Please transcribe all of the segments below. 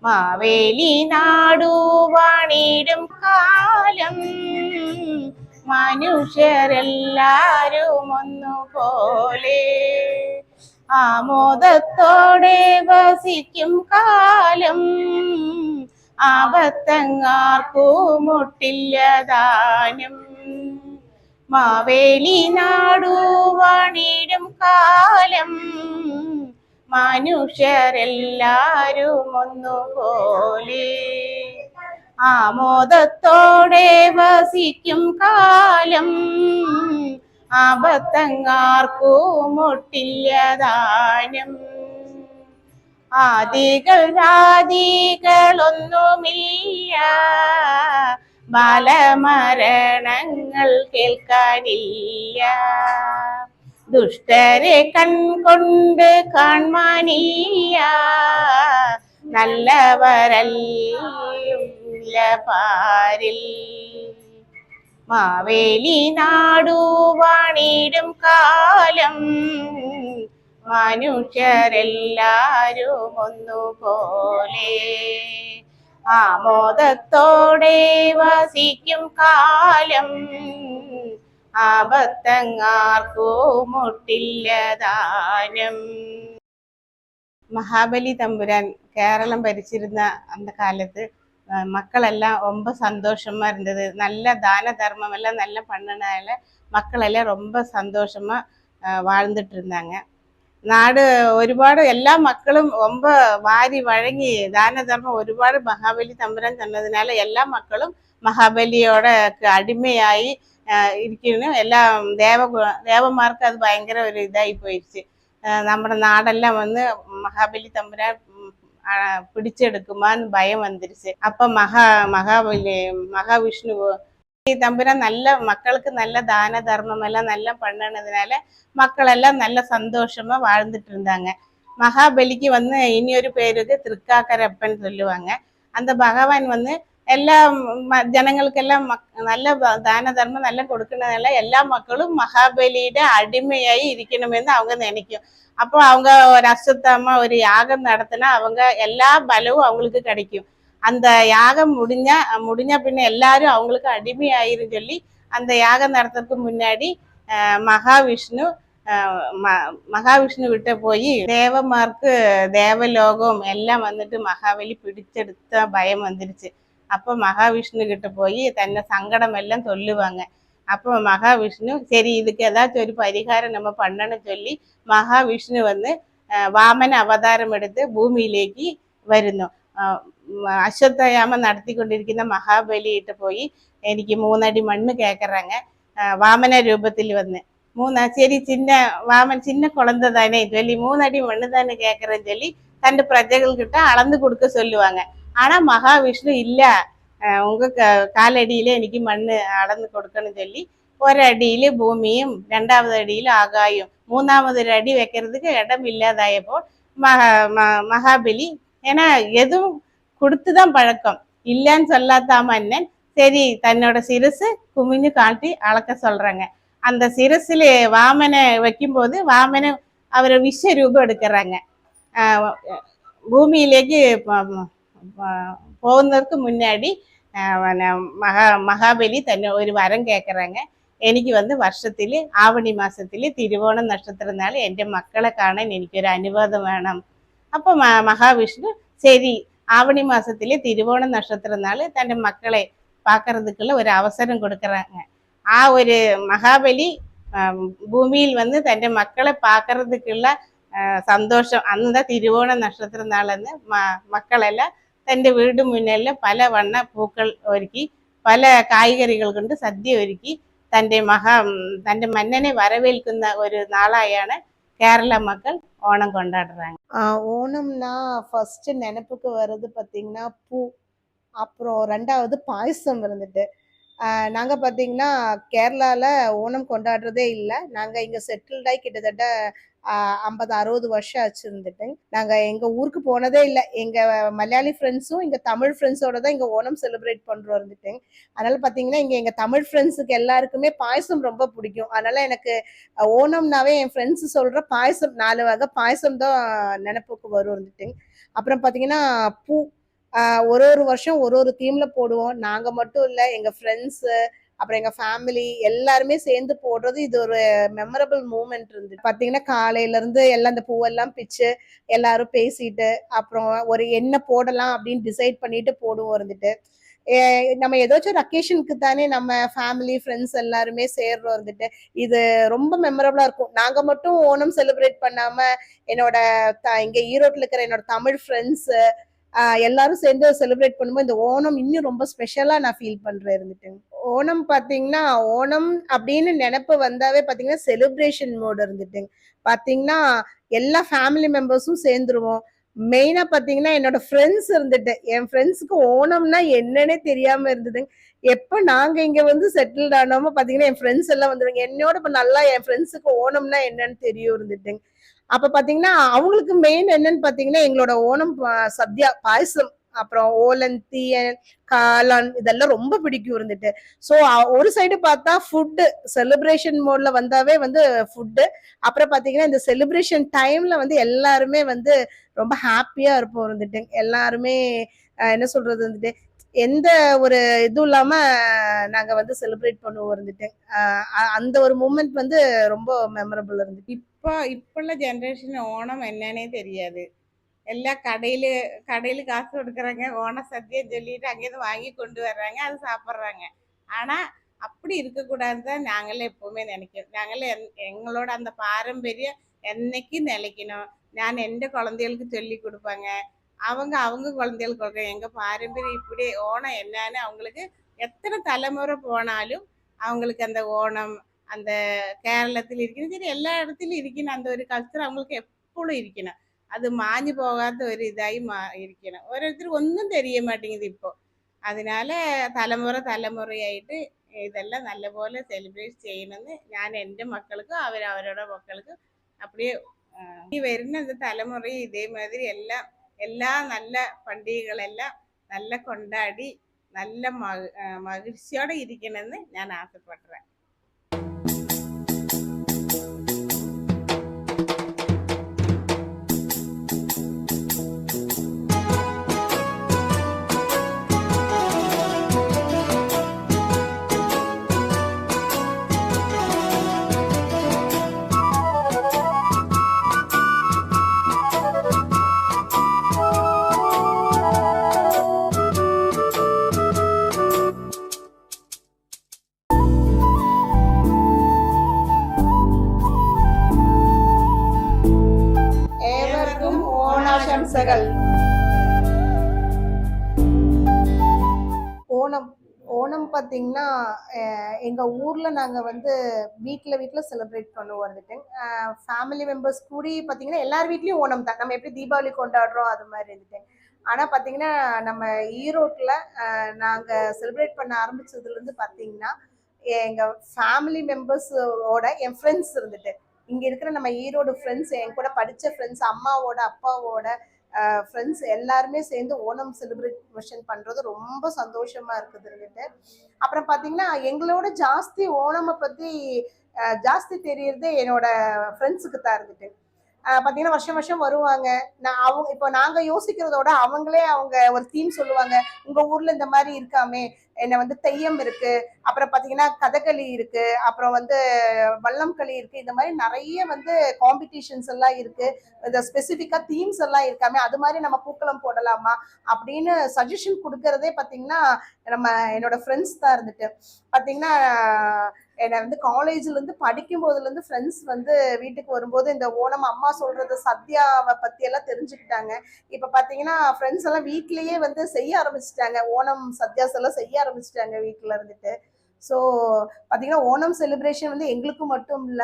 മാവേലി നാടുവാണിടും കാലം മനുഷ്യരെല്ലാരും ഒന്നുപോലെ ആമോദത്തോടെ വസിക്കും കാലം ആപത്തങ്ങാർക്കും മുട്ടില്ലതാനും മാവേലി നാടുവാണിടും കാലം മനുഷ്യരെല്ലാരും ഒന്നുപോലെ ആമോദത്തോടെ വസിക്കും കാലം ആപത്തങ്ങാർക്കും മുട്ടില്ലതാനും ആദികൾ രാദികളൊന്നുമില്ല ബാലമരണങ്ങൾ കേൾക്കാനില്ല ദുഷ്ടരെ കൺകൊണ്ട് കാൺമാനില്ല നല്ലവരല്ല പാരിൽ മാവേലി നാടുവാണിടും കാലം മനുഷ്യരെല്ലാരും ഒന്നുപോലെ ആമോദത്തോടെ വസിക്കും കാലം ആപത്തങ്ങാർക്കും മുട്ടില്ലതാനും. മഹാബലി തമ്പുരാൻ കേരളം ഭരിച്ചിരുന്ന அந்த காலத்து மக்களெல்லாம் ரொம்ப சந்தோஷமா இருந்தது. நல்ல தான தர்மம் எல்லாம் நல்லா பண்ணனால மக்கள் எல்லாம் ரொம்ப சந்தோஷமா வாழ்ந்துட்டு இருந்தாங்க. നാട് ഒരുപാട് എല്ലാ മക്കളും ரொம்ப വാരി വഴങ്ങി ദാനധർമ്മം ഒരുപാട് മഹാബലി തമ്പുരാൻ തന്നതിനാല എല്ലാ മക്കളും മഹാബലിയോட അടിമയായി ഇരിക്കുന്നു. എല്ലാം ദേവന്മാർക്ക് അത് ഭയങ്കര ഒരു ഇതായി പോയിடுச்சு. നമ്മുടെ നാടെല്ലാം വന്ന് മഹാബലി തമ്പുരാൻ പിടിച്ചെടുക്കുമാന്ന് ഭയം വന്നിருச்சு. அப்ப மகாவிஷ்ணு தம்புரான் நல்ல மக்களுக்கு நல்ல தான தர்மம் எல்லாம் நல்லா பண்ணனதுனால மக்கள் எல்லாம் நல்ல சந்தோஷமா வாழ்ந்துட்டு இருந்தாங்க. மகாபலிக்கு வந்து இனியொரு பேருக்கு திருக்காக்கரப்பன் சொல்லுவாங்க. அந்த பகவான் வந்து எல்லா ஜனங்களுக்கெல்லாம் நல்ல தான தர்மம் நல்லா கொடுக்கறதுனால எல்லா மக்களும் மகாபலியோட அடிமையாகி இருக்கணும்னு அவங்க நினைக்கும். அப்போ அவங்க ஒரு அசுத்தமா ஒரு யாகம் நடத்தினா அவங்க எல்லா பலவும் அவங்களுக்கு கிடைக்கும். அந்த யாகம் முடிஞ்ச பின்ன எல்லாரும் அவங்களுக்கு அடிமையாயிரும் சொல்லி அந்த யாகம் நடத்துறதுக்கு முன்னாடி மகாவிஷ்ணு விட்ட போய் தேவமார்க்கு தேவலோகம் எல்லாம் வந்துட்டு மகாபலி பிடிச்செடுத்த பயம் வந்துருச்சு. அப்போ மகாவிஷ்ணு கிட்ட போய் தன்னை சங்கடம் எல்லாம் சொல்லுவாங்க. அப்போ மகாவிஷ்ணு சரி இதுக்கு ஏதாச்சும் ஒரு பரிகாரம் நம்ம பண்ணணும்னு சொல்லி மகாவிஷ்ணு வந்து வாமன அவதாரம் எடுத்து பூமியிலேக்கு വരുന്നു. അശ്വത്ഥയാമം നടത്തിക്കൊണ്ടിരിക്കുന്ന മഹാബലിയിട്ട് പോയി എനിക്ക് 3 അടി മണ്ണ് കേൾക്കறாங்க. വാമന രൂപത്തിൽ വന്ന് சரி சின்ன குழந்தை தானே சொல்லி 3 அடி மண்ணு தானே கேட்கறேன்னு சொல்லி தன் பிரஜைகள் கிட்ட அளந்து கொடுக்க சொல்லுவாங்க. ஆனா மகாவிஷ்ணு இல்ல உங்க காலடியில எனக்கு மண்ணு அளந்து கொடுக்கணும்னு சொல்லி ஒரு அடியில பூமியும் 2வது அடியில ஆகாயம் 3வது அடி வைக்கிறதுக்கு இடம் இல்லாதாயப்போ மகாபலி ஏன்னா எதுவும் கொடுத்துதான் பழக்கம் இல்லைன்னு சொல்லாத மன்னன் சரி தன்னோட சிரசு குமிஞ்சு காட்டி அளக்க சொல்றாங்க. அந்த சிரசில வாமனை வைக்கும்போது வாமன அவரை விஸ்வரூபம் எடுக்கிறாங்க. பூமியிலேக்கு போகிறதுக்கு முன்னாடி மகாபலி தன்னை ஒரு வரம் கேட்குறாங்க. എനിക്ക് வந்து വർഷത്തിൽ ആവണി മാസത്തിൽ തിരുവോണ നക്ഷത്രനാൾ എൻ്റെ മക്കളെ കാണാൻ എനിക്കൊരു അനുവാദം വേണം. അപ്പോൾ മഹാവിഷ്ണു ശരി ஆவணி மாசத்திலே திருவோண நட்சத்திர நாள் தன் மக்களை பார்க்கறதுக்குள்ள ஒரு அவசரம் கொடுக்குறாங்க. ஒரு மகாபலி பூமியில் வந்து தன் மக்களை பார்க்கறதுக்குள்ள சந்தோஷம் அந்த திருவோண நட்சத்திர நாள்னு மக்கள் எல்லாம் തൻ്റെ വീട് മുന്നിൽ പല വണ്ണ പൂക്കൾ ഒരുക്കി പല കായ്കറികൾ കൊണ്ട് സദ്യ ഒരുക്കി തൻ്റെ മന്നനെ വരവേൽക്കുന്ന ഒരു നാളായാണ് கேரளா மக்கள் ஓணம் கொண்டாடுறாங்க. ஓணம்னா ஃபர்ஸ்ட் நினைப்புக்கு வர்றது பார்த்தீங்கன்னா பூ, அப்புறம் 2வது பாயசம் இருந்துட்டு. நாங்கள் பார்த்தீங்கன்னா கேரளாவில் ஓணம் கொண்டாடுறதே இல்லை. நாங்கள் இங்கே செட்டில்டாகி கிட்டத்தட்ட 50-60 வருஷம் ஆச்சு இருந்துட்டு. நாங்கள் எங்கள் ஊருக்கு போனதே இல்லை. எங்கள் மலையாளி ஃப்ரெண்ட்ஸும் இங்கே தமிழ் ஃப்ரெண்ட்ஸோட தான் இங்கே ஓணம் செலிப்ரேட் பண்ணுறோம் இருந்துட்டு. அதனால் பார்த்தீங்கன்னா இங்கே எங்கள் தமிழ் ஃப்ரெண்ட்ஸுக்கு எல்லாருக்குமே பாயசம் ரொம்ப பிடிக்கும். அதனால் எனக்கு ஓணம்னாவே என் ஃப்ரெண்ட்ஸு சொல்கிற பாயசம் 4 வகை பாயசம் தான் நினப்புக்கு வரும் இருந்துட்டு. அப்புறம் பார்த்தீங்கன்னா பூ ஒரு ஒரு வருஷம் ஒரு ஒரு தீம்ல போடுவோம். நாங்க மட்டும் இல்ல, எங்க ஃப்ரெண்ட்ஸ் அப்புறம் எங்க ஃபேமிலி எல்லாருமே சேர்ந்து போடுறது இது ஒரு மெமரபிள் மூமெண்ட் இருந்து பாத்தீங்கன்னா காலையில இருந்து எல்லாம் இந்த பூவெல்லாம் பிச்சு எல்லாரும் பேசிட்டு அப்புறம் ஒரு என்ன போடலாம் அப்படின்னு டிசைட் பண்ணிட்டு போடுவோம் இருந்துட்டு நம்ம ஏதாச்சும் ஒரு அக்கேஷனுக்கு தானே நம்ம ஃபேமிலி ஃப்ரெண்ட்ஸ் எல்லாருமே சேர்றோம் இருந்துட்டு இது ரொம்ப மெமரபிளா இருக்கும். நாங்க மட்டும் ஓணம் செலிப்ரேட் பண்ணாம என்னோட இங்க ஈரோட்ல இருக்கிற என்னோட தமிழ் ஃப்ரெண்ட்ஸ் எல்லாரும் சேர்ந்து செலிப்ரேட் பண்ணும்போது இந்த ஓணம் இன்னும் ரொம்ப ஸ்பெஷலா நான் ஃபீல் பண்றேன் இருந்துட்டு. ஓணம் பாத்தீங்கன்னா ஓணம் அப்படின்னு நினைப்பு வந்தாவே பாத்தீங்கன்னா செலிப்ரேஷன் மோட் இருந்துட்டுங்க. பாத்தீங்கன்னா எல்லா ஃபேமிலி மெம்பர்ஸும் சேர்ந்துருவோம். மெயினா பாத்தீங்கன்னா என்னோட ஃப்ரெண்ட்ஸ் இருந்துட்டு என் ஃப்ரெண்ட்ஸுக்கு ஓணம்னா என்னன்னே தெரியாம இருந்ததுங்க. எப்ப நாங்க இங்க வந்து செட்டில்ட் ஆனோமோ பாத்தீங்கன்னா என் ஃப்ரெண்ட்ஸ் எல்லாம் வந்துருங்க. என்னோட இப்ப நல்லா என் ஃப்ரெண்ட்ஸுக்கு ஓணம்னா என்னன்னு தெரியும் இருந்துட்டுங்க. அப்ப பாத்தீங்கன்னா அவங்களுக்கு மெயின் என்னன்னு பாத்தீங்கன்னா எங்களோட ஓணம் சத்யா பாயசம் அப்புறம் ஓலன் தீயன் காளான் இதெல்லாம் ரொம்ப பிடிக்கும் இருந்துட்டு. ஸோ ஒரு சைடு பார்த்தா ஃபுட்டு செலிப்ரேஷன் மோட்ல வந்தாவே வந்து ஃபுட்டு அப்புறம் பாத்தீங்கன்னா இந்த செலிப்ரேஷன் டைம்ல வந்து எல்லாருமே வந்து ரொம்ப ஹாப்பியா இருப்போம் இருந்துட்டு. எல்லாருமே என்ன சொல்றது வந்துட்டு எந்த ஒரு இதுவும் இல்லாம நாங்க வந்து செலிப்ரேட் பண்ணுவோம் இருந்துட்டு. அந்த ஒரு மூமெண்ட் வந்து ரொம்ப மெமரபிள் இருந்துச்சு. இப்ப ஜெனரேஷன் ஓணம் என்னன்னே தெரியாது. எல்லாம் கடையில காசு கொடுக்குறாங்க, ஓண சദ്യன்னு சொல்லிட்டு அங்கேயிருந்து வாங்கி கொண்டு வர்றாங்க, அது சாப்பிட்றாங்க. ஆனா அப்படி இருக்கக்கூடாதுன்னு தான் நாங்களே எப்பவுமே நினைக்கிறோம். நாங்களே எங்களோட அந்த பாரம்பரியம் என்னைக்கும் நிலைக்கணும். நான் எந்த குழந்தைகளுக்கு சொல்லி கொடுப்பாங்க, அவங்க அவங்க குழந்தைகளுக்கு கொடுக்குறாங்க. எங்க பாரம்பரியம் இப்படி ஓணம் என்னன்னு அவங்களுக்கு எத்தனை தலைமுறை போனாலும் அவங்களுக்கு அந்த ஓணம் அந்த கேரளத்தில் இருக்கணும், சரி எல்லா இடத்துலையும் இருக்கணும். அந்த ஒரு கல்ச்சர் அவங்களுக்கு எப்பொழுதும் இருக்கணும். அது மாഞ്ഞു போகாத ஒரு இதாയി ഇരിക്കണം. ഓരോരുത്തർക്കും ഒന്നും தெரிய மாட்டேங்குது இப்போ. அதனால തലമുറയായിട്ട് ഇതെല്ലാം നല്ലപോലെ സെലിബ്രേറ്റ് ചെയ്യണമെന്ന് ഞാൻ എൻ്റെ മക്കൾക്കും അവരവരുടെ മക്കൾക്കും அப்படியே ഈ വരുന്ന തലമുറയും ഇതേമാതിരി എല്ലാ നല്ല പண்டிകകളെല്ലാം നല്ല കൊണ്ടാടി നല്ല മகிழ்ச்சியோടെ ഇരിക്കണമെന്ന് ഞാൻ ആശപ്പെടുறேன். ഏവർക്കും ഓണാശംസകൾ. ஓணம் ஓணம் பார்த்தீங்கன்னா எங்க ஊர்ல நாங்க வந்து வீட்ல செலிப்ரேட் பண்ணுவோம் வந்துட்டு. ஃபேமிலி மெம்பர்ஸ் கூடி பார்த்தீங்கன்னா எல்லார் வீட்லயும் ஓணம் தான். நம்ம எப்படி தீபாவளி கொண்டாடுறோம் அது மாதிரி இருந்துட்டு. ஆனா பார்த்தீங்கன்னா நம்ம ஈரோட்ல நாங்க செலிப்ரேட் பண்ண ஆரம்பிச்சதுல இருந்து பார்த்தீங்கன்னா எங்க ஃபேமிலி மெம்பர்ஸோட என் ஃப்ரெண்ட்ஸ் இருந்துட்டு இங்க இருக்கிற நம்ம ஈரோடு ஃப்ரெண்ட்ஸ் என் கூட படிச்ச ஃப்ரெண்ட்ஸ் அம்மாவோட அப்பாவோட ஃப்ரெண்ட்ஸ் எல்லாருமே சேர்ந்து ஓணம் செலிப்ரேஷன் பண்றது ரொம்ப சந்தோஷமா இருக்குதுன்னுட்டு. அப்புறம் பாத்தீங்கன்னா எங்களோட ஜாஸ்தி ஓணமை பத்தி ஜாஸ்தி தெரியறது என்னோட ஃப்ரெண்ட்ஸுக்கு தான் இருந்துட்டு. பாத்தீங்கன்னா வருஷம் வருஷம் வருவாங்க. நான் அவங்க இப்போ நாங்க யோசிக்கிறதோட அவங்களே அவங்க ஒரு தீம் சொல்லுவாங்க. உங்க ஊர்ல இந்த மாதிரி இருக்காமே, என்ன வந்து தெய்யம் இருக்கு, அப்புறம் பாத்தீங்கன்னா கதகளி இருக்கு, அப்புறம் வந்து வல்லம் களி இருக்கு, இந்த மாதிரி நிறைய வந்து காம்படிஷன்ஸ் எல்லாம் இருக்கு, இந்த ஸ்பெசிஃபிக்கா தீம்ஸ் எல்லாம் இருக்காமே, அது மாதிரி நம்ம பூக்களம் போடலாமா அப்படின்னு சஜஷன் கொடுக்கறதே பாத்தீங்கன்னா நம்ம என்னோட ஃப்ரெண்ட்ஸ் தான் இருந்துட்டு. பாத்தீங்கன்னா என்னை வந்து காலேஜ்ல இருந்து படிக்கும் போதுல இருந்து ஃப்ரெண்ட்ஸ் வந்து வீட்டுக்கு வரும்போது இந்த ஓணம் அம்மா சொல்றது சத்யாவை பத்தி எல்லாம் தெரிஞ்சுக்கிட்டாங்க. இப்ப பாத்தீங்கன்னா ஃப்ரெண்ட்ஸ் எல்லாம் வீட்லயே வந்து செய்ய ஆரம்பிச்சுட்டாங்க, ஓணம் சத்யாஸ் எல்லாம் செய்ய ஆரம்பிச்சுட்டாங்க வீட்டுல இருந்துட்டு. ஸோ பாத்தீங்கன்னா ஓணம் செலிப்ரேஷன் வந்து எங்களுக்கு மட்டும் இல்ல,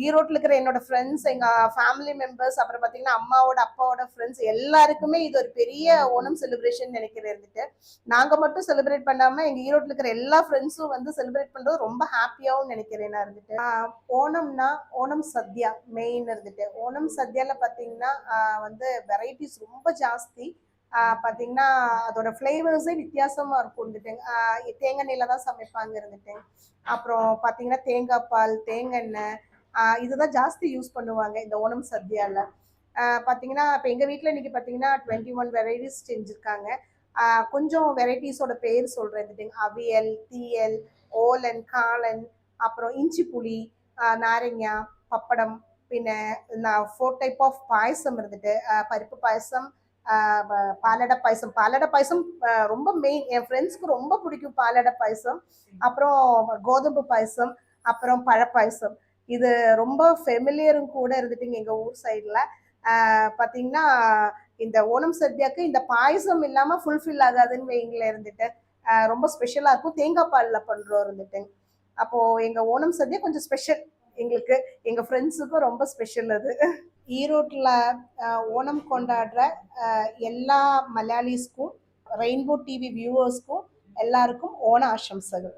ஈரோட்டில் இருக்கிற என்னோட ஃப்ரெண்ட்ஸ் எங்க ஃபேமிலி மெம்பர்ஸ் அப்புறம் பாத்தீங்கன்னா அம்மாவோட அப்பாவோட ஃப்ரெண்ட்ஸ் எல்லாருக்குமே இது ஒரு பெரிய ஓணம் செலிப்ரேஷன் நினைக்கிறேன் இருந்துட்டு. நாங்க மட்டும் செலிப்ரேட் பண்ணாம எங்க ஈரோட்டில் இருக்கிற எல்லா ஃப்ரெண்ட்ஸும் வந்து செலிப்ரேட் பண்றது ரொம்ப ஹாப்பியாவும் நினைக்கிறேன் நான் இருந்துட்டு. ஓணம்னா ஓணம் சத்யா மெயின் இருந்துட்டு. ஓணம் சத்யால பாத்தீங்கன்னா வந்து வெரைட்டிஸ் ரொம்ப ஜாஸ்தி. பாத்தீங்கன்னா அதோட ஃப்ளேவர்ஸே வித்தியாசமா இருக்கும் இருந்துட்டு. தேங்காய் எண்ணெயில தான் சமைப்பாங்க இருந்துட்டு. அப்புறம் பாத்தீங்கன்னா தேங்காய் பால் தேங்காய் எண்ணெய் இதுதான் ஜாஸ்தி யூஸ் பண்ணுவாங்க இந்த ஓணம் சத்யால. பாத்தீங்கன்னா இப்போ எங்க வீட்டில் இன்னைக்கு பாத்தீங்கன்னா 21 வெரைட்டிஸ் செஞ்சிருக்காங்க. கொஞ்சம் வெரைட்டிஸோட பேர் சொல்கிறேன் இருந்துட்டுங்க. அவியல், தீயல், ஓலன், காளன், அப்புறம் இஞ்சி புளி, நாரங்கா, பப்படம், பின்ன 4 டைப் ஆஃப் பாயசம் இருந்துட்டு, பருப்பு பாயசம், பாலடை பாயசம். பாலடை பாயசம் ரொம்ப மெயின், என் ஃப்ரெண்ட்ஸ்க்கு ரொம்ப பிடிக்கும் பாலடை பாயசம். அப்புறம் கோதுமை பாயசம், அப்புறம் பழப்பாயசம். இது ரொம்ப ஃபெமிலியரும் கூட இருந்துட்டுங்க எங்கள் ஊர் சைடில். பார்த்தீங்கன்னா இந்த ஓணம் சத்யாவுக்கு இந்த பாயசம் இல்லாமல் ஃபுல்ஃபில் ஆகாதுன்னு வைங்களேன் இருந்துட்டு. ரொம்ப ஸ்பெஷலாக இருக்கும், தேங்காய் பாலில் பண்ணுறோம் இருந்துட்டு. அப்போது எங்கள் ஓணம் சத்யா கொஞ்சம் ஸ்பெஷல் எங்களுக்கு, எங்கள் ஃப்ரெண்ட்ஸுக்கும் ரொம்ப ஸ்பெஷல் அது. ஈரோட்டில் ஓணம் கொண்டாடுற எல்லா மலையாளிஸ்க்கும், ரெயின்போ டிவி வியூவர்ஸ்க்கும் எல்லாருக்கும் ஓண ஆசம்சைகள்.